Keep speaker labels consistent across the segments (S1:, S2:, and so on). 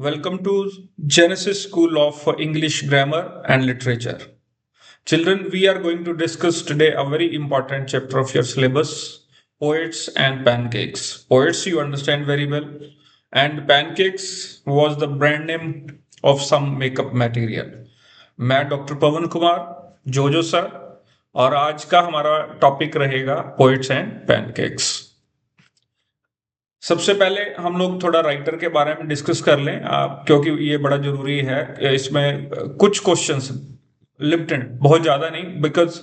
S1: Welcome to Genesis School of English Grammar and Literature. Children, we are going to discuss today a very important chapter of your syllabus, Poets and Pancakes. Poets you understand very well, and Pancakes was the brand name of some makeup material. मैं doctor पवन कुमार जोजो sir और आज का हमारा topic रहेगा poets and pancakes. सबसे पहले हम लोग थोड़ा राइटर के बारे में डिस्कस कर लें क्योंकि ये बड़ा जरूरी है। इसमें कुछ क्वेश्चंस लिमिटेड, बहुत ज़्यादा नहीं, बिकॉज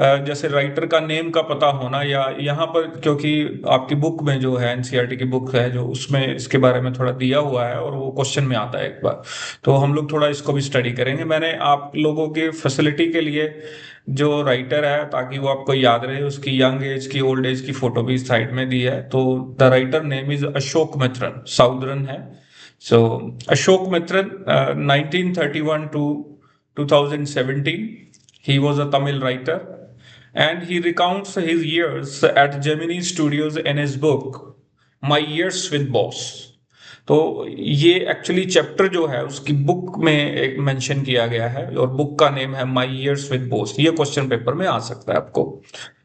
S1: जैसे राइटर का नेम का पता होना या यहाँ पर क्योंकि आपकी बुक में जो है एनसीईआरटी की बुक है जो उसमें इसके बारे में थोड़ा दिया हुआ है और वो क्वेश्चन में आता है एक बार, तो हम लोग थोड़ा इसको भी स्टडी करेंगे। मैंने आप लोगों की फैसिलिटी के लिए जो राइटर है ताकि वो आपको याद रहे, उसकी यंग एज की ओल्ड एज की फोटो भी साइड में दी है। तो the writer name is Ashok Mitran, southern है। सो Ashok Mitran 1931 to 2017 he was a Tamil writer and he recounts his years at Gemini Studios in his book My Years with Boss। तो ये actually chapter जो है उसकी बुक में एक मेंशन किया गया है और बुक का नेम है माई ईयर्स विद बॉस। ये क्वेश्चन पेपर में आ सकता है आपको।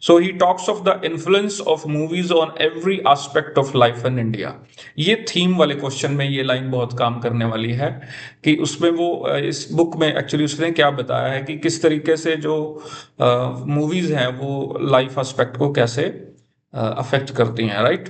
S1: So he talks of the influence of movies on every aspect of life in India. ये थीम वाले क्वेश्चन में ये लाइन बहुत काम करने वाली है कि उसमें वो इस बुक में एक्चुअली उसने क्या बताया है कि किस तरीके से जो मूवीज हैं वो लाइफ एस्पेक्ट को कैसे अफेक्ट करती हैं, राइट।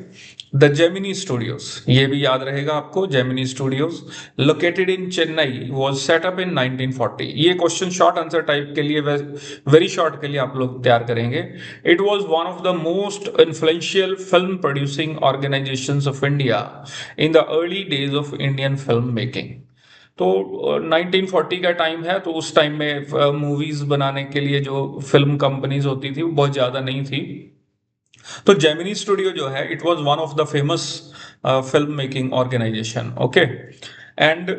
S1: द जेमिनी स्टूडियोज, ये भी याद रहेगा आपको, Gemini studios located in Chennai was set up in 1940। ये क्वेश्चन शॉर्ट आंसर टाइप के लिए, वेरी शॉर्ट के लिए आप लोग तैयार करेंगे। It was one of the most influential film producing organisations of India in the early days of Indian film making. तो 1940 का टाइम है, तो उस टाइम में मूवीज बनाने के लिए जो फिल्म कंपनीज होती थी वो बहुत ज्यादा नहीं थी। तो जेमिनी स्टूडियो जो है it was one of the famous film making organisation, okay. And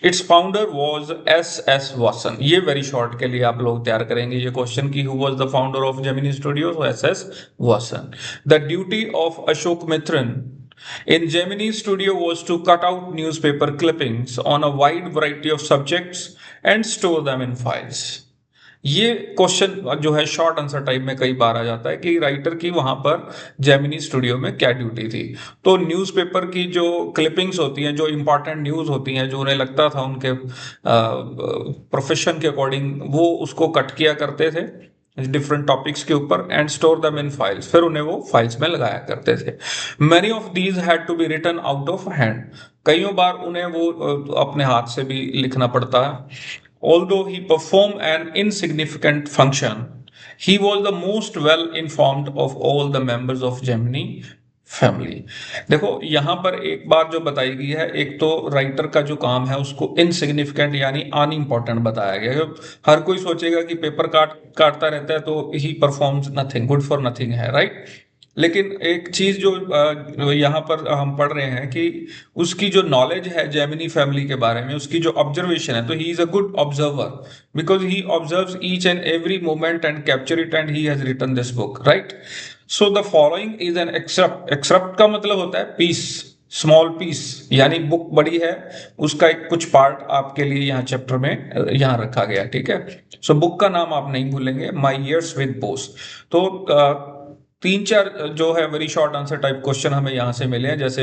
S1: its founder was S Vasan. ये वेरी शॉर्ट के लिए आप लोग तैयार करेंगे ये क्वेश्चन की who was the founder of Gemini studio, S Vasan. The duty of Ashok Mitran in Gemini Studio was to cut out newspaper clippings on a wide variety of subjects and store them in files। ये question जो है short answer type में कई बार आ जाता है कि writer की वहां पर जेमिनी स्टूडियो में क्या ड्यूटी थी। तो न्यूज़पेपर की जो क्लिपिंग्स होती हैं, जो इंपॉर्टेंट न्यूज़ होती हैं, जो उन्हें लगता था उनके प्रोफेशन के अकॉर्डिंग, वो उसको कट किया करते थे डिफरेंट टॉपिक्स के ऊपर एंड स्टोर दम इन फाइल्स, फिर उन्हें वो फाइल्स में लगाया करते थे। Many of these had to be written out of hand. कईयों बार उन्हें वो अपने हाथ से भी लिखना पड़ता है। Although he performed an insignificant function, he was the most well informed of all the members of Gemini family. देखो यहाँ पर एक बात जो बताई गई है, एक तो राइटर का जो काम है उसको इनसिग्निफिकेंट यानी अनइम्पोर्टेंट बताया गया है। हर कोई सोचेगा कि पेपर काटता रहता है तो he performs nothing, good for nothing है, राइट। लेकिन एक चीज जो यहाँ पर हम पढ़ रहे हैं कि उसकी जो नॉलेज है जेमिनी फैमिली के बारे में, उसकी जो ऑब्जर्वेशन है, तो he is a good observer because he observes each and every moment and capture it and he has written this book, right. So the following is an except. Except का मतलब होता है पीस, स्मॉल पीस, यानी book बड़ी है उसका एक कुछ पार्ट आपके लिए यहाँ चैप्टर में यहाँ रखा गया, ठीक है। सो बुक का नाम आप नहीं भूलेंगे, माई ईयर्स विद बोस। तो तीन चार जो है very short answer type question हमें यहाँ से मिले हैं, जैसे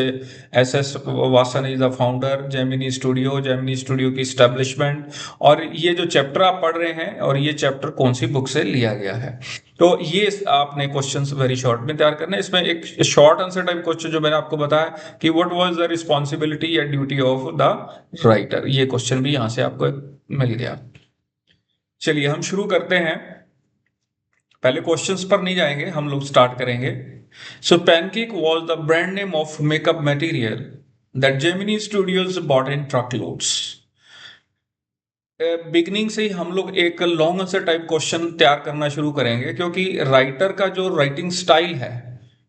S1: S Vasan is the founder, Gemini studio की स्टैब्लिशमेंट, और ये जो चैप्टर आप पढ़ रहे हैं और ये चैप्टर कौन सी बुक से लिया गया है। तो ये आपने क्वेश्चंस वेरी शॉर्ट में तैयार करने। इसमें एक शॉर्ट आंसर टाइप क्वेश्चन जो मैंने आपको बताया कि व्हाट वाज द रिस्पॉन्सिबिलिटी या ड्यूटी ऑफ द राइटर, ये क्वेश्चन भी यहाँ से आपको मिल गया। चलिए हम शुरू करते हैं। पहले क्वेश्चंस पर नहीं जाएंगे, हम लोग स्टार्ट करेंगे। So pancake was the brand name of makeup material that Gemini Studios bought in truck loads. Beginning से ही हम लोग एक लॉन्ग आंसर टाइप क्वेश्चन तैयार करना शुरू करेंगे क्योंकि राइटर का जो राइटिंग स्टाइल है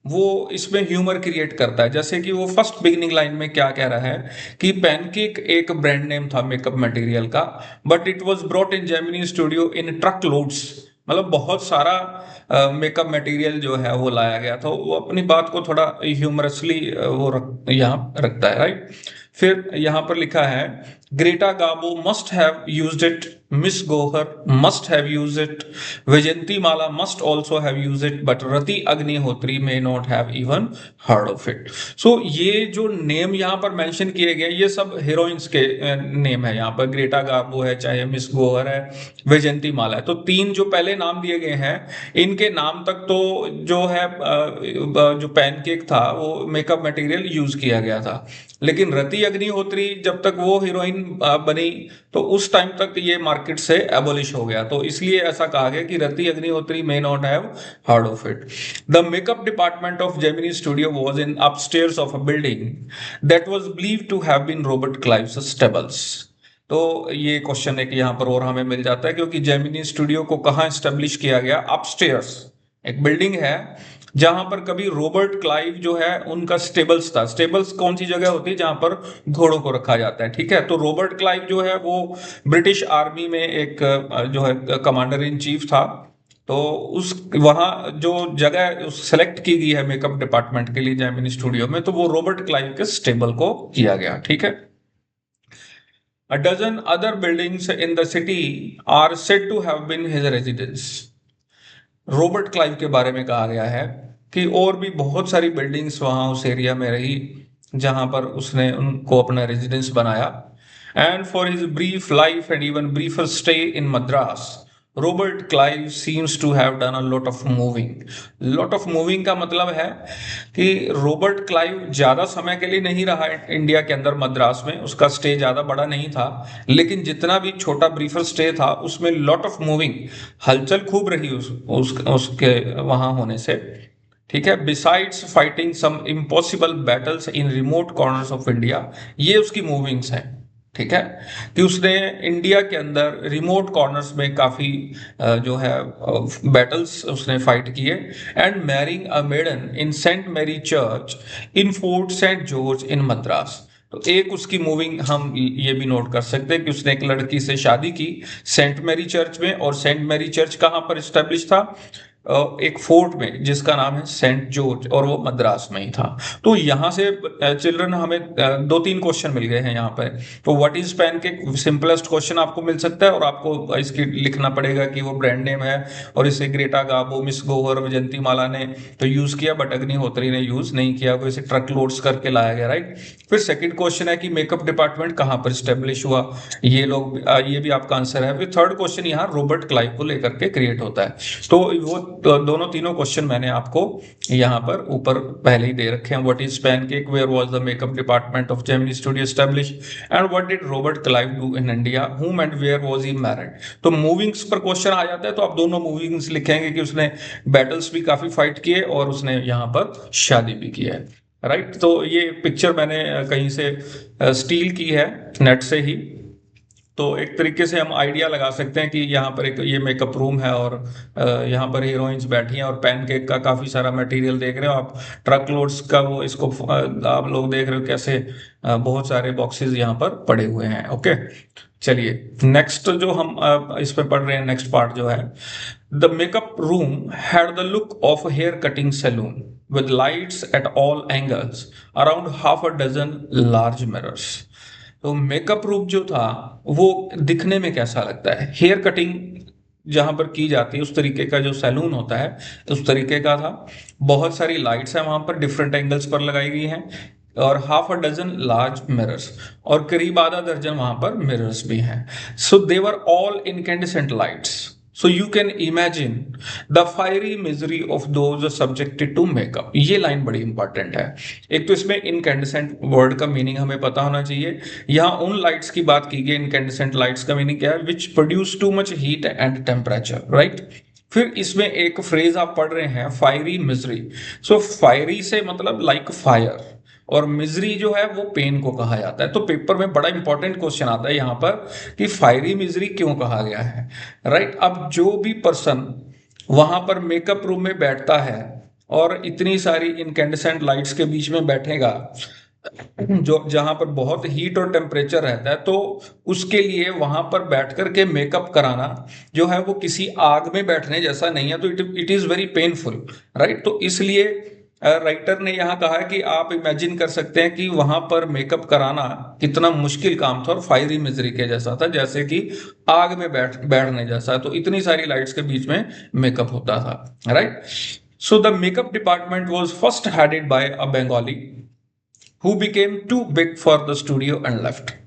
S1: वो इसमें ह्यूमर क्रिएट करता है। जैसे कि वो फर्स्ट बिगनिंग लाइन में क्या कह रहा है कि पैनकेक एक ब्रांड नेम था मेकअप मटेरियल का, but it was brought in Gemini studio in truck loads, मतलब बहुत सारा मेकअप मटेरियल जो है वो लाया गया था। वो अपनी बात को थोड़ा ह्यूमरसली वो यहाँ रखता है, राइट। फिर यहाँ पर लिखा है Greta Garbo must have used it, Miss Gohar must have used it, Vyjayanthimala must also have used it, but Rati Agnihotri may not have even heard of it. So ये जो नेम यहाँ पर मेंशन किए गए ये सब हीरोइंस के नेम है। यहाँ पर ग्रेटा गाबो है, चाहे मिस गोहर है, वैजयंती माला है। तो तीन जो पहले नाम दिए गए हैं इनके नाम तक तो जो है जो पैनकेक था वो मेकअप मटेरियल यूज किया गया था, लेकिन रति अग्निहोत्री जब तक वो हीरोइन बनी तो उस टाइम तक ये मार्केट से एबोलिश हो गया, तो इसलिए ऐसा कहा गया कि Rati Agnihotri may not have heard of it. The makeup department of Gemini studio was in upstairs of a building that was believed to have been Robert Clive's stables. तो ये क्वेश्चन एक यहाँ पर और हमें मिल जाता है, क्योंकि जेमिनी स्टूडियो को कहाँ एस्टेब्लिश किया गया, अपस्टेयर्स एक बिल्डिंग है जहां पर कभी रॉबर्ट क्लाइव जो है उनका स्टेबल्स था। स्टेबल्स कौन सी जगह होती है जहां पर घोड़ों को रखा जाता है, ठीक है। तो रॉबर्ट क्लाइव जो है वो ब्रिटिश आर्मी में एक जो है कमांडर इन चीफ था। तो उस वहां जो जगह सेलेक्ट की गई है मेकअप डिपार्टमेंट के लिए जेमिनी स्टूडियो में, तो वो रॉबर्ट क्लाइव के स्टेबल को किया गया, ठीक है। A dozen other buildings in the city are said to have been his residence. Robert Clive के बारे में कहा गया है कि और भी बहुत सारी बिल्डिंग्स वहां उस एरिया में रही जहां पर उसने उनको अपना रेजिडेंस बनाया। And for his brief life and even briefer stay in Madras, Robert Clive seems to have done a lot of moving. Lot of moving का मतलब है कि रॉबर्ट क्लाइव ज्यादा समय के लिए नहीं रहा इंडिया के अंदर मद्रास में, उसका स्टे ज्यादा बड़ा नहीं था, लेकिन जितना भी छोटा ब्रीफर स्टे था उसमें लॉट ऑफ मूविंग, हलचल खूब रही उसके वहां होने से, ठीक है। Besides fighting some impossible battles in remote corners of India, ये उसकी मूविंग्स हैं, ठीक है। कि उसने इंडिया के अंदर रिमोट कॉर्नर्स में काफी जो है बैटल्स उसने फाइट किए। And marrying a maiden in Saint Mary church in Fort Saint George in Madras. तो एक उसकी मूविंग हम ये भी नोट कर सकते हैं कि उसने एक लड़की से शादी की सेंट मैरी चर्च में, और सेंट मैरी चर्च कहाँ पर स्टेब्लिश था, एक फोर्ट में जिसका नाम है सेंट जॉर्ज, और वो मद्रास में ही था। तो यहाँ से चिल्ड्रन हमें दो तीन क्वेश्चन मिल गए हैं यहाँ पर। तो what is pancake, simplest question आपको मिल सकता है, और आपको इसकी लिखना पड़ेगा कि वो ब्रांड नेम है और इसे ग्रेटा गाबो, मिस गोहर, वैजयंती माला ने तो यूज किया, बट अग्निहोत्री ने यूज नहीं किया, वो इसे ट्रक लोड्स करके लाया गया, राइट। फिर सेकंड क्वेश्चन है कि मेकअप डिपार्टमेंट कहाँ पर स्टेब्लिश हुआ, ये लोग ये भी आपका आंसर है। फिर थर्ड क्वेश्चन यहाँ रॉबर्ट क्लाइव को लेकर के क्रिएट होता है। तो वो दोनों तीनों क्वेश्चन मैंने आपको यहाँ पर ऊपर पहले ही दे रखे हैं। What is pancake, where was the makeup department of Gemini studio establish, and what did Robert Clive do in India, whom and where was he married. तो मूविंग्स पर क्वेश्चन आ जाता है तो आप दोनों मूविंग्स लिखेंगे कि उसने बैटल्स भी काफी फाइट किए और उसने यहाँ पर शादी भी की है, राइट। तो ये पिक्चर मैंने कहीं से स्टील की है, नेट से ही। तो एक तरीके से हम आइडिया लगा सकते हैं कि यहाँ पर एक ये मेकअप रूम है और यहाँ पर हीरोइंस बैठी हैं, और पैनकेक का काफी सारा मटेरियल देख रहे हो आप, ट्रक लोड्स का वो इसको आप लोग देख रहे हो कैसे बहुत सारे बॉक्सेस यहाँ पर पड़े हुए हैं। ओके, चलिए नेक्स्ट जो हम इस पे पढ़ रहे हैं, नेक्स्ट पार्ट जो है, the makeup room had the look of hair cutting saloon with lights at all angles, around half a dozen large mirrors। तो मेकअप रूम जो था वो दिखने में कैसा लगता है, हेयर कटिंग जहां पर की जाती है उस तरीके का जो सैलून होता है उस तरीके का था। बहुत सारी लाइट्स हैं वहां पर, डिफरेंट एंगल्स पर लगाई गई हैं, और half a dozen large mirrors, और करीब आधा दर्जन वहां पर मिरर्स भी हैं। So they were all incandescent lights, so you can imagine the fiery misery of those subjected to makeup। ये लाइन बड़ी इंपॉर्टेंट है। एक तो इसमें इनकैंडिसेंट वर्ड का मीनिंग हमें पता होना चाहिए। यहाँ उन लाइट्स की बात की गई, इनकैंडिसेंट लाइट्स का मीनिंग क्या है, which produce too much heat and temperature, right. फिर इसमें एक फ्रेज आप पढ़ रहे हैं, फायरी मिजरी। सो फायरी से मतलब लाइक फायर, और मिजरी जो है वो पेन को कहा जाता है। तो पेपर में बड़ा इंपॉर्टेंट क्वेश्चन आता है यहाँ पर कि फायरी मिजरी क्यों कहा गया है, राइट। अब जो भी पर्सन वहां पर मेकअप रूम में बैठता है और इतनी सारी इनकैंडिसेंट लाइट्स के बीच में बैठेगा, जो जहां पर बहुत हीट और टेम्परेचर रहता है, तो उसके लिए वहां पर बैठ करके मेकअप कराना जो है वो किसी आग में बैठने जैसा नहीं है, तो it is very painful, right. तो इसलिए राइटर ने यहाँ कहा है कि आप इमेजिन कर सकते हैं कि वहां पर मेकअप कराना कितना मुश्किल काम था और फायरी मिजरी के जैसा था, जैसे कि आग में बैठने जैसा। तो इतनी सारी लाइट्स के बीच में मेकअप होता था, right. So the makeup department was first headed by a Bengali who became too big for the studio and left.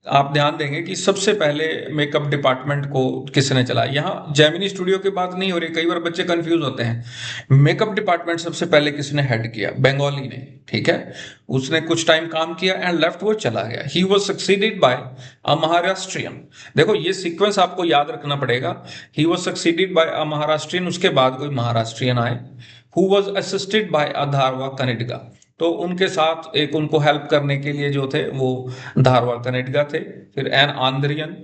S1: आप ध्यान देंगे कि सबसे पहले मेकअप डिपार्टमेंट को किसने चलाया। यहाँ जेमिनी स्टूडियो की बात नहीं हो रही, कई बार बच्चे कंफ्यूज होते हैं। मेकअप डिपार्टमेंट सबसे पहले किसने हेड किया? बंगाली ने, ठीक है। उसने कुछ टाइम काम किया एंड लेफ्ट, वो चला गया। ही वाज सक्सीडेड बाय अ महाराष्ट्रियन। देखो ये सीक्वेंस आपको याद रखना पड़ेगा। ही वाज सक्सीडेड बाय अ महाराष्ट्रियन, उसके बाद कोई महाराष्ट्रियन आए। हु वाज असिस्टेड बाय अ धारवा कनेडिगा। तो उनके साथ एक उनको हेल्प करने के लिए जो थे वो धारवाड़ कनेडिगा थे। फिर an Andhrian,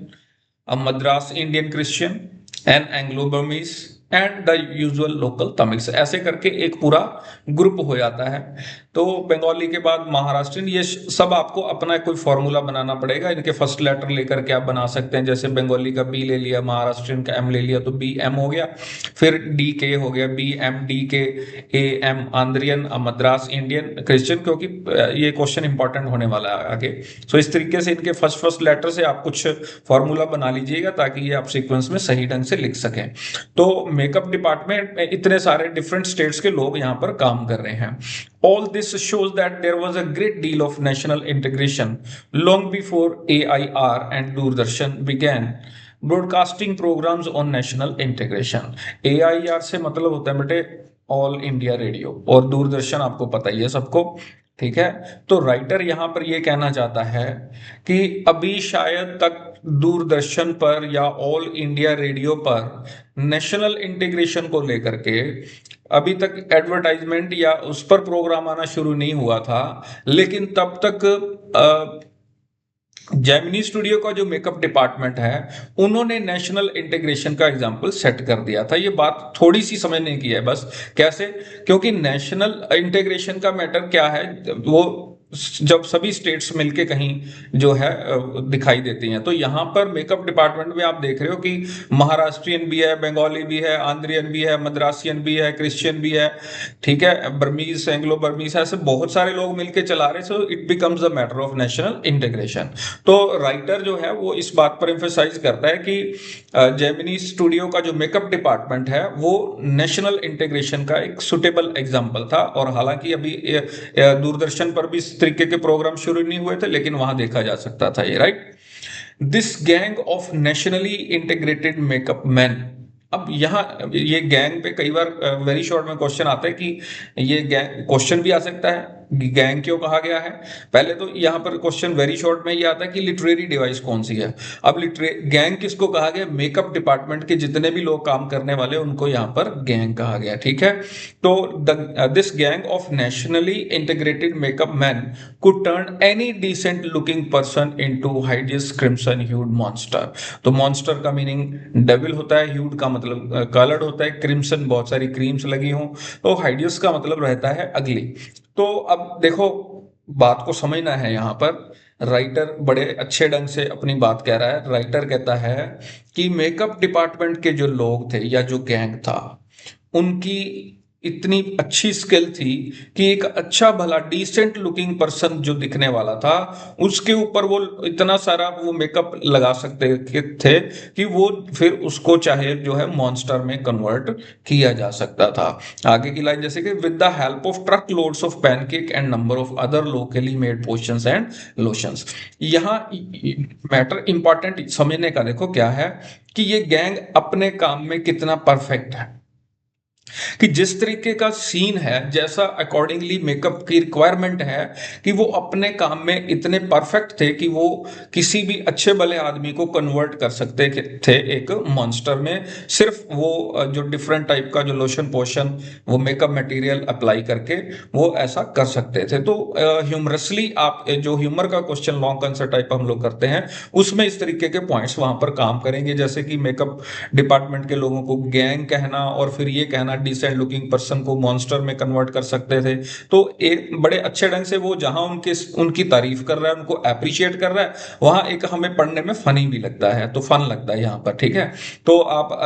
S1: a Madras Indian Christian, an Anglo Burmese and the usual local Tamils, ऐसे करके एक पूरा ग्रुप हो जाता है। तो बंगाली के बाद महाराष्ट्रियन, ये सब आपको अपना कोई फॉर्मूला बनाना पड़ेगा। इनके फर्स्ट लेटर लेकर के आप बना सकते हैं, जैसे बंगाली का बी ले लिया, महाराष्ट्रियन का एम ले लिया, तो बी एम हो गया। फिर डी के हो गया, B M D K, A M Andhrian, Madras Indian Christian, क्योंकि ये क्वेश्चन इंपॉर्टेंट होने वाला है आगे। सो इस तरीके से इनके फर्स्ट लेटर से आप कुछ फॉर्मूला बना लीजिएगा ताकि ये आप सीक्वेंस में सही ढंग से लिख सकें। तो मेकअप डिपार्टमेंट में इतने सारे डिफरेंट स्टेट्स के लोग यहाँ पर काम कर रहे हैं। All this shows that there was a great deal of national integration long before AIR and Doordarshan began broadcasting programs on national integration। AIR से मतलब होता है बेटे ऑल इंडिया रेडियो, और दूरदर्शन आपको पता ही है सबको, ठीक है। तो राइटर यहाँ पर ये कहना चाहता है कि अभी शायद तक दूरदर्शन पर या ऑल इंडिया रेडियो पर नेशनल इंटीग्रेशन को लेकर के अभी तक एडवर्टाइजमेंट या उस पर प्रोग्राम आना शुरू नहीं हुआ था, लेकिन तब तक जेमिनी स्टूडियो का जो मेकअप डिपार्टमेंट है उन्होंने नेशनल इंटीग्रेशन का एग्जांपल सेट कर दिया था। ये बात थोड़ी सी समझने की है बस। कैसे? क्योंकि नेशनल इंटीग्रेशन का मैटर क्या है, वो जब सभी स्टेट्स मिलके कहीं जो है दिखाई देती हैं। तो यहाँ पर मेकअप डिपार्टमेंट में आप देख रहे हो कि महाराष्ट्रियन भी है, बंगाली भी है, आंध्रियन भी है, मद्रासियन भी है, क्रिश्चियन भी है, ठीक है, बर्मीज, एंग्लो बर्मीज, ऐसे बहुत सारे लोग मिलके चला रहे। So it becomes a matter of national integration. तो राइटर जो है वो इस बात पर एम्फेसाइज करता है कि जेमिनी स्टूडियो का जो मेकअप डिपार्टमेंट है वो नेशनल इंटीग्रेशन का एक सुटेबल एग्जाम्पल था। और हालांकि अभी दूरदर्शन पर भी तरीके के प्रोग्राम शुरू नहीं हुए थे, लेकिन वहां देखा जा सकता था ये, right. This gang of nationally integrated makeup man. अब यहाँ ये गैंग पे कई बार वेरी शॉर्ट में क्वेश्चन आता है कि ये गैंग, क्वेश्चन भी आ सकता है गैंग क्यों कहा गया है। पहले तो यहाँ पर क्वेश्चन वेरी शॉर्ट में ये आता है कि लिटरेरी डिवाइस कौन सी है। अब गैंग किसको कहा गया? मेकअप डिपार्टमेंट के जितने भी लोग काम करने वाले उनको यहाँ पर गैंग कहा गया, ठीक है। तो this gang of nationally integrated makeup man could turn any decent looking person into hideous crimson hued monster. तो मॉन्स्टर का मीनिंग डेविल होता है, ह्यूड का मतलब कलर्ड होता है, क्रिम्सन बहुत सारी क्रीम्स लगी हों, तो हाइडियस का मतलब रहता है अगली। तो अब देखो बात को समझना है, यहाँ पर राइटर बड़े अच्छे ढंग से अपनी बात कह रहा है। राइटर कहता है कि मेकअप डिपार्टमेंट के जो लोग थे या जो गैंग था उनकी इतनी अच्छी स्किल थी कि एक अच्छा भला डिसेंट लुकिंग पर्सन जो दिखने वाला था उसके ऊपर वो इतना सारा वो मेकअप लगा सकते थे कि वो फिर उसको चाहे जो है मॉन्स्टर में कन्वर्ट किया जा सकता था। आगे की लाइन जैसे कि with the help of truck loads of pancake and number of other locally made potions and lotions. यहाँ मैटर इंपॉर्टेंट समझने का देखो क्या है कि ये गैंग अपने काम में कितना परफेक्ट है, कि जिस तरीके का सीन है, जैसा अकॉर्डिंगली मेकअप की रिक्वायरमेंट है, कि वो अपने काम में इतने परफेक्ट थे कि वो किसी भी अच्छे भले आदमी को कन्वर्ट कर सकते थे एक मॉन्स्टर में। सिर्फ वो जो डिफरेंट टाइप का जो लोशन पोशन वो मेकअप मटेरियल अप्लाई करके वो ऐसा कर सकते थे। तो ह्यूमरसली आप जो ह्यूमर का क्वेश्चन लॉन्ग आंसर टाइप हम लोग करते हैं उसमें इस तरीके के पॉइंट्स वहां पर काम करेंगे, जैसे कि मेकअप डिपार्टमेंट के लोगों को गैंग कहना और फिर ये कहना डिसेंट लुकिंग पर्सन को मॉन्स्टर में कन्वर्ट कर सकते थे। तो एक बड़े अच्छे ढंग से वो जहां उनकी तारीफ कर रहा है, उनको अप्रिशिएट कर रहा है, वहां एक हमें पढ़ने में फनी भी लगता है, तो फन लगता है यहाँ पर, ठीक है। तो आप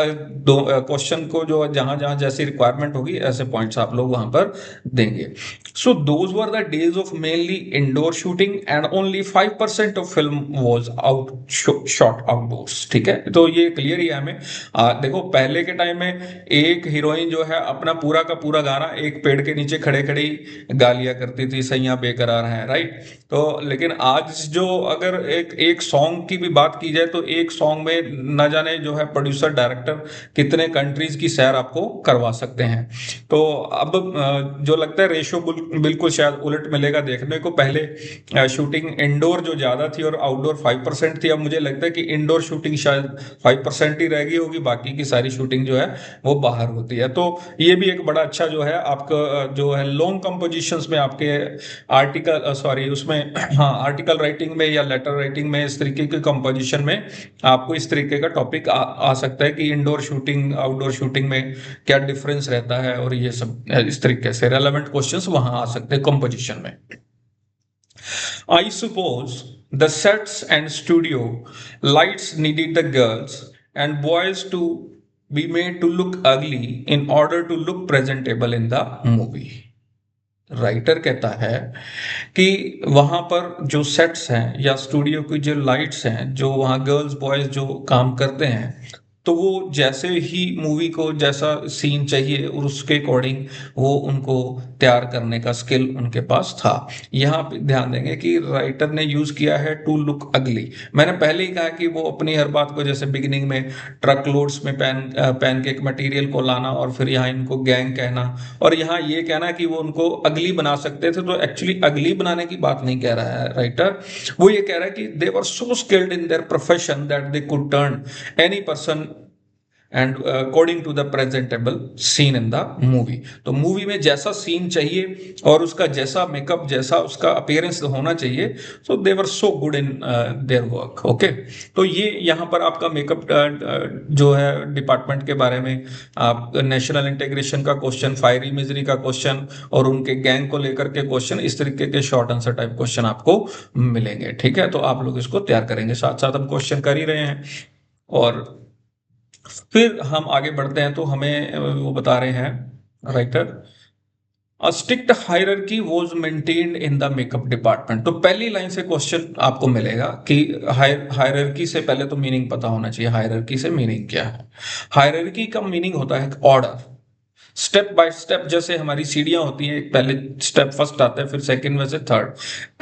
S1: दो क्वेश्चन को जो जहां जहां जैसी रिक्वायरमेंट होगी ऐसे पॉइंट्स आप लोग वहां पर देंगे। So those were the days of mainly indoor shooting and only 5% of film was out shot outdoors, ठीक है। तो ये क्लियर ही है हमें। देखो पहले के टाइम में एक हीरोइन जो है अपना पूरा का पूरा गाना एक पेड़ के नीचे खड़े खड़े गा लिया करती थी, सैया बेकरार है, राइट। तो लेकिन आज जो अगर एक सॉन्ग की भी बात की जाए तो एक सॉन्ग में न जाने जो है प्रोड्यूसर डायरेक्टर कितने कंट्रीज की सैर आपको करवा सकते हैं। तो अब जो लगता है रेशो बिल्कुल शायद उलट मिलेगा देखने को। पहले शूटिंग इंडोर जो ज्यादा थी और आउटडोर 5% थी, अब मुझे लगता है कि इंडोर शूटिंग शायद 5% ही रह गई होगी, बाकी की सारी शूटिंग जो है वो बाहर होती है। तो ये भी एक बड़ा अच्छा जो है आपका जो है लॉन्ग कंपोजिशंस में आपके आर्टिकल सॉरी उसमें हाँ आर्टिकल राइटिंग में या लेटर राइटिंग में इस तरीके के कंपोजिशन में आपको इस तरीके का टॉपिक आ सकता है कि इंडोर शूटिंग आउटडोर शूटिंग में क्या डिफरेंस रहता है, और ये सब इस तरीके से रेलेवेंट क्वेश्चंस वहां आ सकते हैं कंपोजिशन में। I suppose the sets and studio lights needed the girls and boys to be made to look ugly in order to look presentable in the movie. Writer कहता है कि वहां पर जो सेट्स हैं या स्टूडियो की जो लाइट्स हैं, जो वहां गर्ल्स बॉयज जो काम करते हैं, तो वो जैसे ही मूवी को जैसा सीन चाहिए और उसके अकॉर्डिंग वो उनको तैयार करने का स्किल उनके पास था। यहाँ पे ध्यान देंगे कि राइटर ने यूज किया है टू लुक अगली। मैंने पहले ही कहा कि वो अपनी हर बात को जैसे बिगिनिंग में ट्रक लोड्स में पैनकेक मटेरियल को लाना और फिर यहाँ इनको गैंग कहना, और यहाँ ये कहना कि वो उनको अगली बना सकते थे, तो एक्चुअली अगली बनाने की बात नहीं कह रहा है राइटर। वो ये कह रहा है कि they were so skilled in their profession that they could turn any person and according to the presentable scene in the movie. तो मूवी में जैसा सीन चाहिए और उसका जैसा मेकअप जैसा उसका अपीयरेंस होना चाहिए, so they were so good in their work. Okay, तो ये यहाँ पर आपका मेकअप जो है डिपार्टमेंट के बारे में आप नेशनल इंटीग्रेशन का क्वेश्चन, फायर इमेजरी का क्वेश्चन और उनके गैंग को लेकर के क्वेश्चन, इस तरीके के शॉर्ट आंसर टाइप क्वेश्चन आपको मिलेंगे, ठीक है। तो आप लोग इसको तैयार करेंगे, साथ साथ हम क्वेश्चन कर ही रहे हैं। और फिर हम आगे बढ़ते हैं तो हमें वो बता रहे हैं writer, a strict hierarchy was maintained in the makeup department. तो पहली लाइन से क्वेश्चन आपको मिलेगा कि हायरार्की से पहले तो मीनिंग पता होना चाहिए, हायरार्की से मीनिंग क्या है। हायरार्की का मीनिंग होता है ऑर्डर, स्टेप बाय स्टेप, जैसे हमारी सीढ़ियां होती हैं, पहले स्टेप फर्स्ट आता है फिर सेकंड में से थर्ड,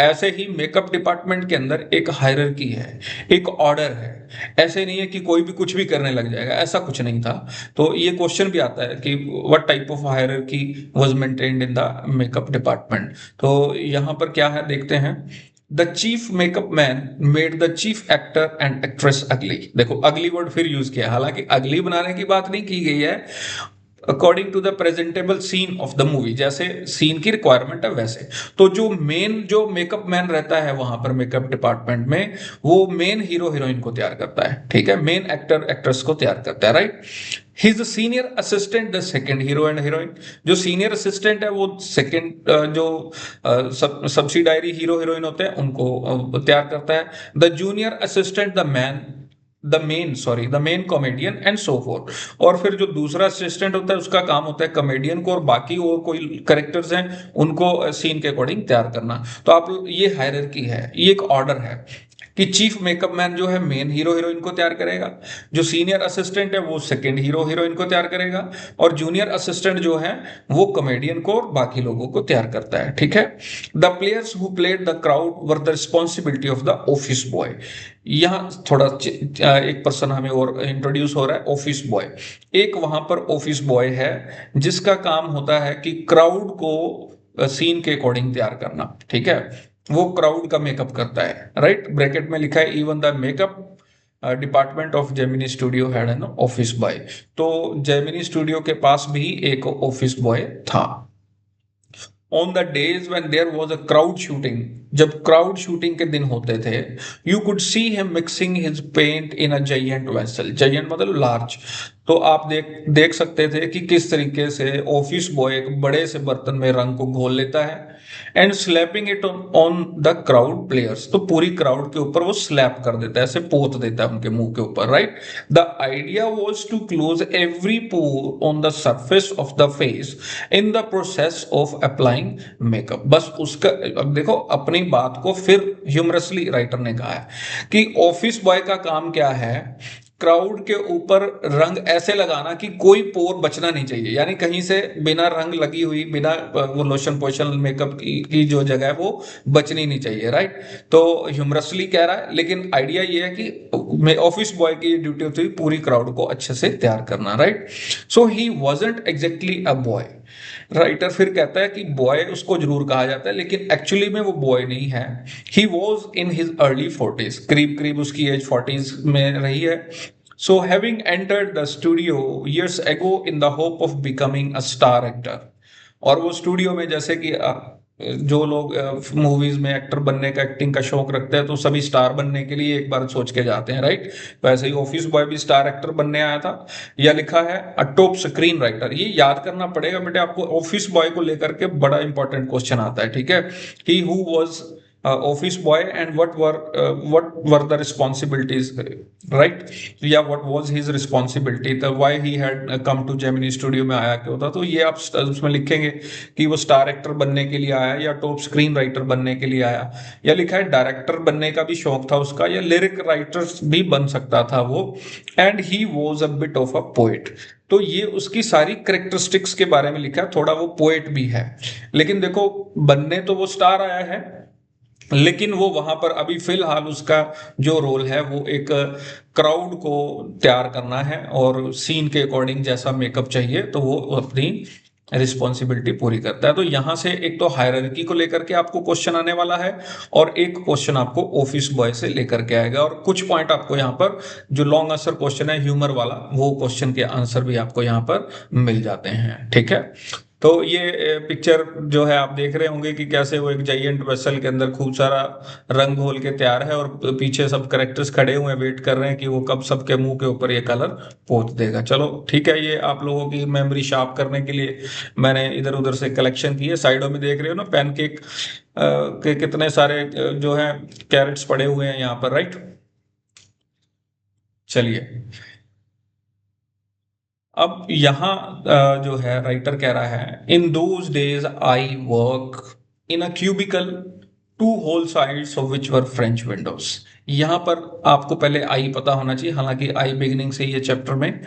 S1: ऐसे ही मेकअप डिपार्टमेंट के अंदर एक हायरार्की है, एक ऑर्डर है। ऐसे नहीं है कि कोई भी कुछ भी करने लग जाएगा, ऐसा कुछ नहीं था। तो ये क्वेश्चन भी आता है कि what type of hierarchy was maintained in the makeup department. तो यहां पर क्या है देखते हैं। The chief makeup man made the chief actor and actress अगली। देखो अगली वर्ड फिर यूज किया, हालांकि अगली बनाने की बात नहीं की गई है, according to the presentable scene of the movie, जैसे सीन की रिक्वायरमेंट है वैसे। तो जो मेन जो मेकअप मैन रहता है वहां पर मेकअप डिपार्टमेंट में, वो मेन हीरो हीरोइन को तैयार करता है, ठीक है, मेन एक्टर एक्ट्रेस को तैयार करता है, right. His senior assistant the second hero and heroine. जो सीनियर असिस्टेंट है वो सेकंड जो सब्सिडायरी हीरो हीरोइन होते हैं उनको तैयार करता है। The junior assistant the main comedian and so fourth. और फिर जो दूसरा असिस्टेंट होता है उसका काम होता है कॉमेडियन को और बाकी और कोई कैरेक्टर्स हैं उनको सीन के अकॉर्डिंग तैयार करना। तो आप ये हायरार्की है, ये एक ऑर्डर है कि चीफ मेकअप मैन जो है मेन हीरो हीरोइन को तैयार करेगा, जो सीनियर असिस्टेंट है वो सेकंड हीरो हीरोइन को तैयार करेगा, और जूनियर असिस्टेंट जो है वो कॉमेडियन को और बाकी लोगों को तैयार करता है, ठीक है। The players who played the crowd were the responsibility of the office boy. यहाँ थोड़ा एक पर्सन हमें और इंट्रोड्यूस हो रहा है, ऑफिस बॉय। एक वहां पर ऑफिस बॉय है जिसका काम होता है कि क्राउड को सीन के अकॉर्डिंग तैयार करना, ठीक है, वो क्राउड का मेकअप करता है, राइट। ब्रैकेट में लिखा है even the makeup department of Gemini studio had an office boy. तो जेमिनी स्टूडियो के पास भी एक ऑफिस बॉय था। On the days when there was a crowd shooting जब क्राउड शूटिंग के दिन होते थे, you could see him mixing his paint in a giant vessel, giant मतलब लार्ज। तो आप देख सकते थे कि किस तरीके से ऑफिस बॉय एक बड़े से बर्तन में रंग को घोल लेता है and slapping it on the crowd players, तो पूरी क्राउड के ऊपर वो स्लैप कर देता है, ऐसे पोत देता है उनके मुंह के ऊपर, right. The idea was to close every pore on the surface of the face in the process of applying makeup. बस उसका, अब देखो अपनी बात को फिर ह्यूमरसली राइटर ने कहा है कि ऑफिस बॉय का काम क्या है, क्राउड के ऊपर रंग ऐसे लगाना कि कोई पोर बचना नहीं चाहिए, यानी कहीं से बिना रंग लगी हुई, बिना वो लोशन पोशन मेकअप की जो जगह है वो बचनी नहीं चाहिए, राइट। तो ह्यूमरसली कह रहा है, लेकिन आइडिया ये है कि ऑफिस बॉय की ड्यूटी होती है पूरी क्राउड को अच्छे से तैयार करना, right. So he wasn't exactly a boy. Writer फिर कहता है कि बॉय उसको जरूर कहा जाता है, लेकिन एक्चुअली में वो बॉय नहीं है। He was in his early 40s, करीब करीब उसकी एज 40s में रही है। So having entered the studio years ago in the hope of becoming a star actor, और वो स्टूडियो में जैसे कि जो लोग मूवीज में एक्टर बनने का, एक्टिंग का शौक रखते हैं, तो सभी स्टार बनने के लिए एक बार सोच के जाते हैं, राइट। वैसे ही ऑफिस बॉय भी स्टार एक्टर बनने आया था। यह लिखा है अ टॉप स्क्रीन राइटर, ये याद करना पड़ेगा बेटे आपको, ऑफिस बॉय को लेकर के बड़ा इंपॉर्टेंट क्वेश्चन आता है, ठीक है। He who was office boy and what were the responsibilities, right? या what was his responsibility, the why he had come to Gemini studio में आया क्यों था, तो ये आप उसमें लिखेंगे कि वो स्टार एक्टर बनने के लिए आया या टॉप स्क्रीन राइटर बनने के लिए आया, या लिखा है डायरेक्टर बनने का भी शौक था उसका, या लिरिक राइटर भी बन सकता था वो, and he was a bit of a poet. तो ये उसकी सारी करेक्टरिस्टिक्स के बारे में लिखा है, थोड़ा वो पोएट भी है। लेकिन देखो बनने तो वो स्टार आया है, लेकिन वो वहां पर अभी फिलहाल उसका जो रोल है वो एक क्राउड को तैयार करना है, और सीन के अकॉर्डिंग जैसा मेकअप चाहिए तो वो अपनी रिस्पॉन्सिबिलिटी पूरी करता है। तो यहां से एक तो हायरार्की को लेकर के आपको क्वेश्चन आने वाला है, और एक क्वेश्चन आपको ऑफिस बॉय से लेकर के आएगा, और कुछ पॉइंट आपको यहाँ पर जो लॉन्ग आंसर क्वेश्चन है ह्यूमर वाला, वो क्वेश्चन के आंसर भी आपको यहाँ पर मिल जाते हैं, ठीक है। तो ये पिक्चर जो है आप देख रहे होंगे कि कैसे वो एक जाइंट वेसल के अंदर खूब सारा रंग घोल के तैयार है, और पीछे सब करेक्टर्स खड़े हुए वेट कर रहे हैं कि वो कब सबके मुंह के ऊपर ये कलर पोत देगा। चलो ठीक है, ये आप लोगों की मेमोरी शार्प करने के लिए मैंने इधर उधर से कलेक्शन की है। साइडों में देख रहे हो ना पैनकेक के कितने सारे जो है कैरेट्स पड़े हुए हैं यहाँ पर, राइट। चलिए अब यहाँ जो है राइटर कह रहा है, in those days I work in a cubicle, two whole sides of which were French windows. यहाँ पर आपको पहले आई पता होना चाहिए, हालांकि आई बिगिनिंग से ही है चैप्टर में।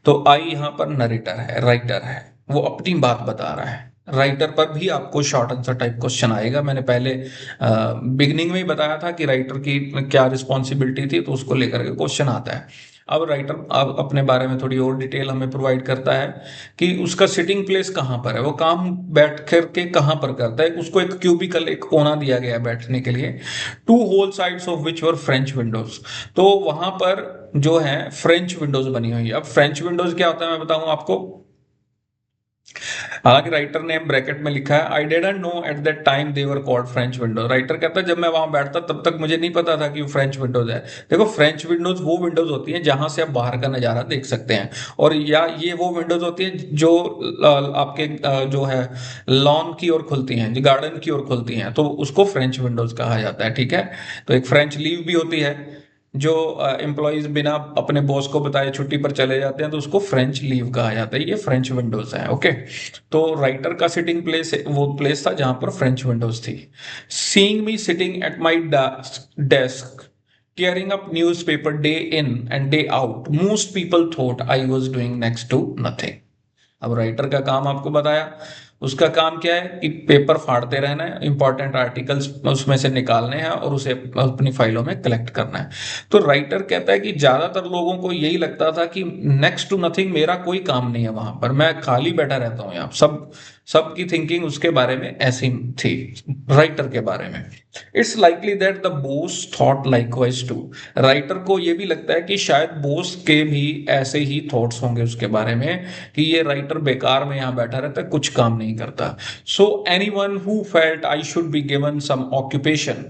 S1: तो आई यहाँ पर नरेटर है, राइटर है, वो अपनी बात बता रहा है। राइटर पर भी आपको शॉर्ट आंसर टाइप क्वेश्चन आएगा। मैंने पहले बिगनिंग में ही बताया था कि राइटर की क्या रिस्पॉन्सिबिलिटी थी, तो उसको लेकर के क्वेश्चन आता है। अब राइटर अब अपने बारे में थोड़ी और डिटेल हमें प्रोवाइड करता है कि उसका सिटिंग प्लेस कहाँ पर है, वो काम बैठ कर के कहाँ पर करता है। उसको एक क्यूबिकल, एक कोना दिया गया है बैठने के लिए, two whole sides of which were French windows. तो वहां पर जो है फ्रेंच विंडोज बनी हुई है। अब फ्रेंच विंडोज क्या होता है मैं बताऊं आपको। हालांकि राइटर ने ब्रैकेट में लिखा है I didn't know at that time they were called French Windows. Writer कहता है जब मैं वहां बैठता तब तक मुझे नहीं पता था कि वो फ्रेंच विंडोज है। देखो फ्रेंच विंडोज वो विंडोज होती हैं जहां से आप बाहर का नजारा देख सकते हैं, और या ये वो विंडोज होती हैं जो आपके जो है लॉन की ओर खुलती हैं, जो गार्डन की ओर खुलती हैं, तो उसको फ्रेंच विंडोज कहा जाता है, ठीक है। तो एक फ्रेंच लीव भी होती है, जो एम्प्लॉयज बिना अपने बॉस को बताए छुट्टी पर चले जाते हैं, तो उसको फ्रेंच लीव कहा जाता है। ये फ्रेंच विंडोज है, ओके। तो राइटर का सिटिंग प्लेस वो प्लेस था जहां पर फ्रेंच विंडोज थी। Seeing me sitting at my desk tearing up newspaper day in and day out, most people thought I was doing next to nothing। अब writer का काम आपको बताया, उसका काम क्या है कि पेपर फाड़ते रहना है, इंपॉर्टेंट आर्टिकल्स उसमें से निकालने हैं और उसे अपनी फाइलों में कलेक्ट करना है। तो राइटर कहता है कि ज्यादातर लोगों को यही लगता था कि नेक्स्ट टू नथिंग, मेरा कोई काम नहीं है वहां पर, मैं खाली बैठा रहता हूँ यहाँ, सब सबकी थिंकिंग उसके बारे में ऐसी थी, राइटर के बारे में। It's likely that the boss thought likewise too, writer को ये भी लगता है कि शायद बॉस के भी ऐसे ही थॉट्स होंगे उसके बारे में कि ये राइटर बेकार में यहाँ बैठा रहता है, कुछ काम नहीं करता। So anyone who felt I should be given some occupation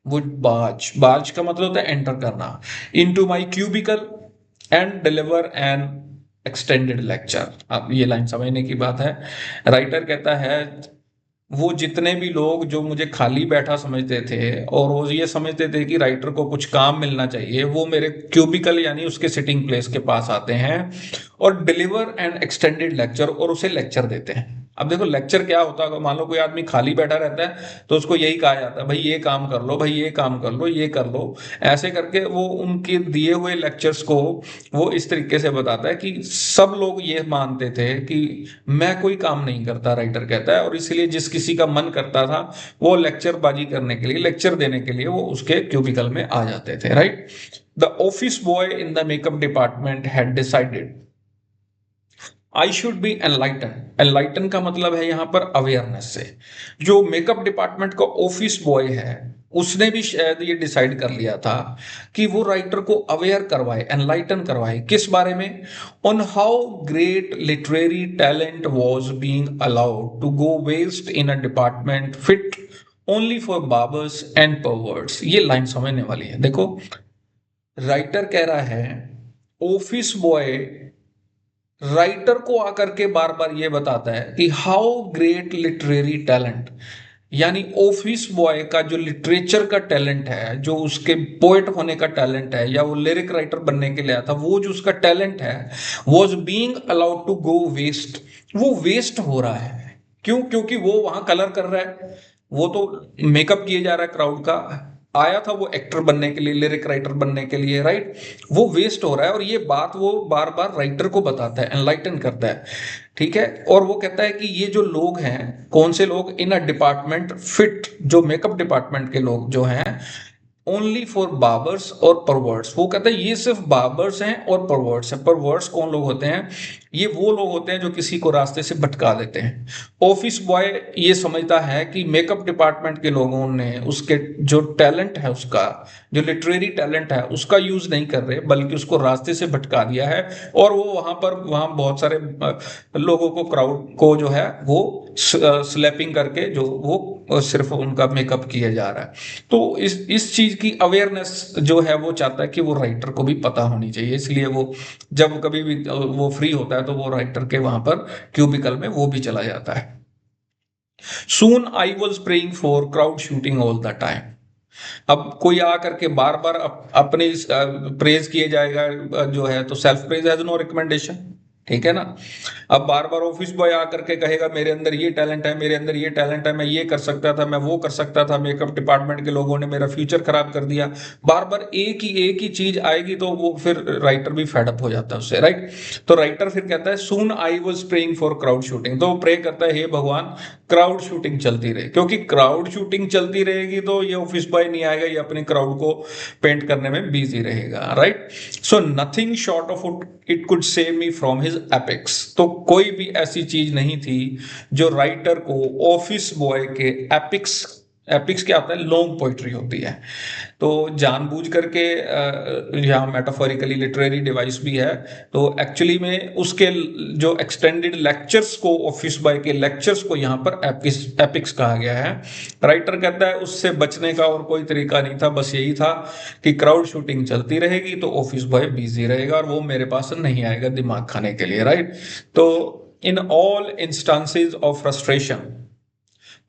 S1: would barge, barge का मतलब होता है एंटर करना, into my cubicle and deliver an extended lecture. अब ये लाइन समझने की बात है। राइटर कहता है वो जितने भी लोग जो मुझे खाली बैठा समझते थे और वो ये समझते थे कि राइटर को कुछ काम मिलना चाहिए, वो मेरे क्यूबिकल यानी उसके सिटिंग प्लेस के पास आते हैं और डिलीवर एन एक्सटेंडेड लेक्चर, और उसे लेक्चर देते हैं। अब देखो लेक्चर क्या होता है, मान लो कोई आदमी खाली बैठा रहता है तो उसको यही कहा जाता है भाई ये काम कर लो, भाई ये काम कर लो, ये कर लो, ऐसे करके वो उनके दिए हुए लेक्चर्स को वो इस तरीके से बताता है कि सब लोग ये मानते थे कि मैं कोई काम नहीं करता, राइटर कहता है, और इसलिए जिस किसी का मन करता था वो लेक्चरबाजी करने के लिए, लेक्चर देने के लिए वो उसके क्यूबिकल में आ जाते थे, right. The office boy in the makeup department had decided I should B enlighten. Enlighten का मतलब है यहां पर अवेयरनेस से। जो मेकअप डिपार्टमेंट का ऑफिस बॉय है उसने भी शायद ये डिसाइड कर लिया था कि वो राइटर को अवेयर करवाए, एनलाइटन करवाए, किस बारे में, on how great literary talent was being allowed to go waste in a department fit only for barbers and perverts. ये लाइन समझने वाली है। देखो राइटर कह रहा है ऑफिस बॉय राइटर को आकर के बार बार ये बताता है कि हाउ ग्रेट लिटरेरी टैलेंट, यानी ऑफिस बॉय का जो लिटरेचर का टैलेंट है, जो उसके पोएट होने का टैलेंट है या वो लिरिक राइटर बनने के लिए आया था, वो जो उसका टैलेंट है was being allowed to go waste, वो वेस्ट हो रहा है। क्यों? क्योंकि वो वहां कलर कर रहा है, वो तो मेकअप किए जा रहा है क्राउड का, आया था वो एक्टर बनने के लिए, लिरिक राइटर बनने के लिए, राइट। वो वेस्ट हो रहा है और ये बात वो बार बार राइटर को बताता है, एनलाइटन करता है, ठीक है। और वो कहता है कि ये जो लोग हैं, कौन से लोग, इन अ डिपार्टमेंट फिट, जो मेकअप डिपार्टमेंट के लोग जो हैं, ओनली फॉर बाबर्स और परवर्ड्स। वो कहता है ये सिर्फ बाबर्स हैं और परवर्ड्स हैं। परवर्ड्स कौन लोग होते हैं? ये वो लोग होते हैं जो किसी को रास्ते से भटका देते हैं। ऑफिस बॉय ये समझता है कि मेकअप डिपार्टमेंट के लोगों ने उसके जो टैलेंट है, उसका जो लिटरेरी टैलेंट है, उसका यूज नहीं कर रहे बल्कि उसको रास्ते से भटका दिया है, और वो वहां बहुत सारे लोगों को, क्राउड को जो है वो स्लैपिंग करके जो वो सिर्फ उनका मेकअप किया जा रहा है। तो इस चीज की अवेयरनेस जो है वो चाहता है कि वो राइटर को भी पता होनी चाहिए, इसलिए वो जब कभी भी वो फ्री होता है तो वो राइटर के वहां पर क्यूबिकल में वो भी चला जाता है। Soon I was praying for crowd shooting all the time. अब कोई आकर के बार बार अपने प्रेज किए जाएगा, जो है तो self praise has no recommendation, ठीक है ना। अब बार बार ऑफिस बॉय आकर के कहेगा मेरे अंदर ये टैलेंट है, मेरे अंदर ये टैलेंट है, मैं ये कर सकता था, मैं वो कर सकता था, मेकअप डिपार्टमेंट के लोगों ने मेरा फ्यूचर खराब कर दिया, बार बार एक ही चीज आएगी तो वो फिर राइटर भी फेडअप हो जाता है उससे, राइट। तो राइटर फिर कहता है soon I was praying for crowd shooting, तो प्रे करता है हे भगवान क्राउड शूटिंग चलती रहे, क्योंकि क्राउड शूटिंग चलती रहेगी तो ये ऑफिस बॉय नहीं आएगा, ये अपने क्राउड को पेंट करने में बिजी रहेगा, right. So nothing short of it could save me from his epics. तो कोई भी ऐसी चीज नहीं थी जो राइटर को ऑफिस बॉय के एपिक्स, एपिक्स क्या होता है? लॉन्ग पोइट्री होती है। तो जानबूझ करके यहाँ मेटाफोरिकली लिटरेरी डिवाइस भी है, तो एक्चुअली में उसके जो एक्सटेंडेड लेक्चर्स को, ऑफिस बॉय के लेक्चर्स को यहाँ पर एपिक्स कहा गया है। राइटर कहता है उससे बचने का और कोई तरीका नहीं था, बस यही था कि क्राउड शूटिंग चलती रहेगी तो ऑफिस बॉय बिजी रहेगा और वो मेरे पास नहीं आएगा दिमाग खाने के लिए, राइट। तो in all instances of frustration,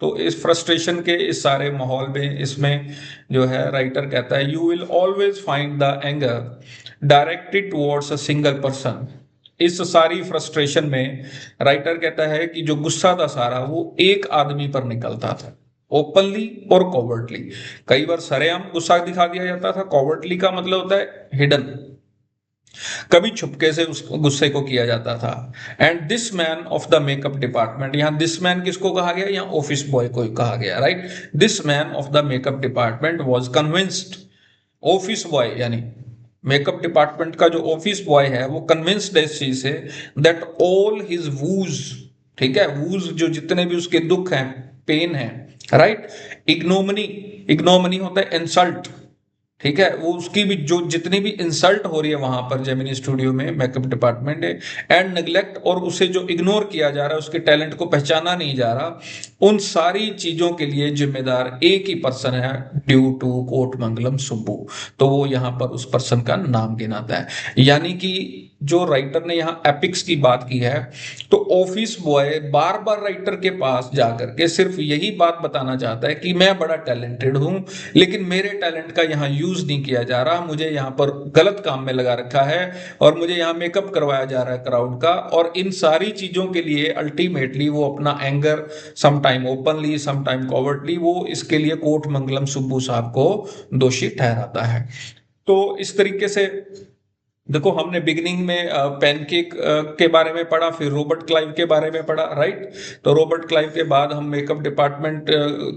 S1: तो इस फ्रस्ट्रेशन के इस सारे माहौल में, इसमें जो है राइटर कहता है you will always find the anger directed towards a single person. इस सारी फ्रस्ट्रेशन में राइटर कहता है कि जो गुस्सा था सारा वो एक आदमी पर निकलता था, ओपनली और कॉवर्टली। कई बार सरेआम गुस्सा दिखा दिया जाता था, कॉवर्टली का मतलब होता है हिडन, कभी छुपके से उस गुस्से को किया जाता था। And this man of the makeup department, यहां दिस मैन किसको कहा गया? यहां ऑफिस बॉय को कहा गया, right. This man of the makeup department was convinced, office boy यानी मेकअप डिपार्टमेंट का जो ऑफिस बॉय है वो कन्विंस्ड है इस चीज say that all his whose ठीक है, वूज जो जितने भी उसके दुख हैं, पेन है, राइट। इग्नोमनी, इग्नोमनी होता है इंसल्ट, ठीक है, वो उसकी भी जो जितनी भी इंसल्ट हो रही है वहां पर जेमिनी स्टूडियो में मेकअप डिपार्टमेंट है, एंड नेग्लेक्ट, और उसे जो इग्नोर किया जा रहा है, उसके टैलेंट को पहचाना नहीं जा रहा, उन सारी चीजों के लिए जिम्मेदार एक ही पर्सन है, ड्यू टू कोटमंगलम सुब्बू। तो वो यहाँ पर उस पर्सन का नाम गिनाता है। यानी कि जो राइटर ने यहाँ एपिक्स की बात की है, तो ऑफिस बॉय बार बार राइटर के पास जाकर के सिर्फ यही बात बताना चाहता है कि मैं बड़ा टैलेंटेड हूं, लेकिन मेरे टैलेंट का यहाँ यूज नहीं किया जा रहा, मुझे यहाँ पर गलत काम में लगा रखा है, और मुझे यहाँ मेकअप करवाया जा रहा है क्राउड का, और इन सारी चीजों के लिए अल्टीमेटली वो अपना एंगर समटाइम ओपनली समटाइम कॉवर्टली वो इसके लिए कोटमंगलम सुब्बू साहब को दोषी ठहराता है। तो इस तरीके से देखो, हमने बिगिनिंग में पैनकेक के बारे में पढ़ा, फिर रॉबर्ट क्लाइव के बारे में पढ़ा, राइट। तो रॉबर्ट क्लाइव के बाद हम मेकअप डिपार्टमेंट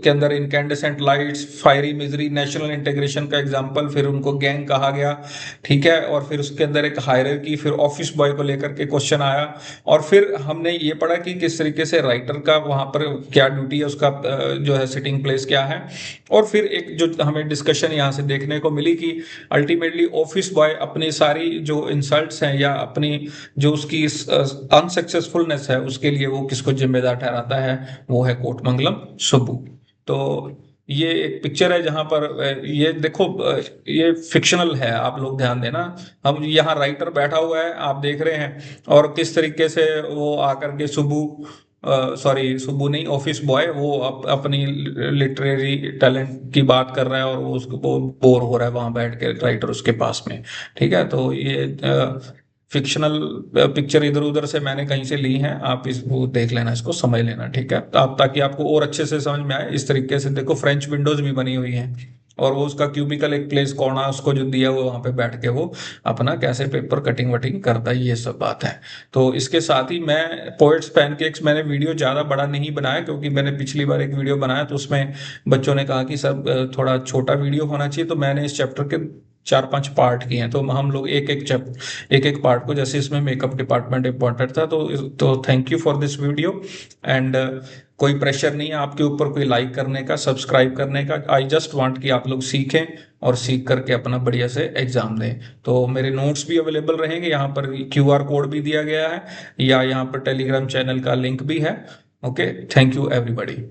S1: के अंदर incandescent lights, fiery misery, national integration का एग्जांपल, फिर उनको गैंग कहा गया, ठीक है, और फिर उसके अंदर एक हायरार्की, फिर ऑफिस बॉय को लेकर के क्वेश्चन आया, और फिर हमने ये पढ़ा कि किस तरीके से राइटर का वहां पर क्या ड्यूटी है, उसका जो है सिटिंग प्लेस क्या है, और फिर एक जो हमें डिस्कशन यहाँ से देखने को मिली कि अल्टीमेटली ऑफिस बॉय अपनी सारी जो इंसल्ट्स हैं या अपनी जो उसकी अनसक्सेसफुलनेस है उसके लिए वो किसको जिम्मेदार ठहराता है, वो है कोटमंगलम सुब्बू। तो ये एक पिक्चर है जहां पर ये देखो, ये फिक्शनल है, आप लोग ध्यान देना। हम यहाँ राइटर बैठा हुआ है, आप देख रहे हैं, और किस तरीके से वो आकर के सुब्बू, सॉरी सुब्बू नहीं, ऑफिस बॉय, वो अपनी लिटरेरी टैलेंट की बात कर रहा है, और वो उसको बोर हो रहा है वहां बैठ के, राइटर उसके पास में, ठीक है। तो ये फिक्शनल पिक्चर इधर उधर से मैंने कहीं से ली है, आप इसको देख लेना, इसको समझ लेना, ठीक है, तो आप ताकि आपको और अच्छे से समझ में आए। इस तरीके से देखो, फ्रेंच विंडोज भी बनी हुई हैं, और वो उसका क्यूबिकल एक प्लेस कोना उसको जो दिया वो वहां पे बैठ के वो अपना कैसे पेपर कटिंग वटिंग करता है, ये सब बात है। तो इसके साथ ही मैं पोएट्स पैनकेक्स, मैंने वीडियो ज़्यादा बड़ा नहीं बनाया, क्योंकि मैंने पिछली बार एक वीडियो बनाया तो उसमें बच्चों ने कहा कि सर थोड़ा छोटा वीडियो होना चाहिए, तो मैंने इस चैप्टर के 4-5 पार्ट किए हैं, तो हम लोग एक एक पार्ट को, जैसे इसमें मेकअप डिपार्टमेंट इंपॉर्टेंट था, तो thank you for this video. And कोई प्रेशर नहीं है आपके ऊपर कोई लाइक करने का, सब्सक्राइब करने का, आई जस्ट वांट कि आप लोग सीखें, और सीख करके अपना बढ़िया से एग्जाम दें। तो मेरे नोट्स भी अवेलेबल रहेंगे, यहाँ पर QR कोड भी दिया गया है, या यहाँ पर टेलीग्राम चैनल का लिंक भी है। Okay, thank you everybody.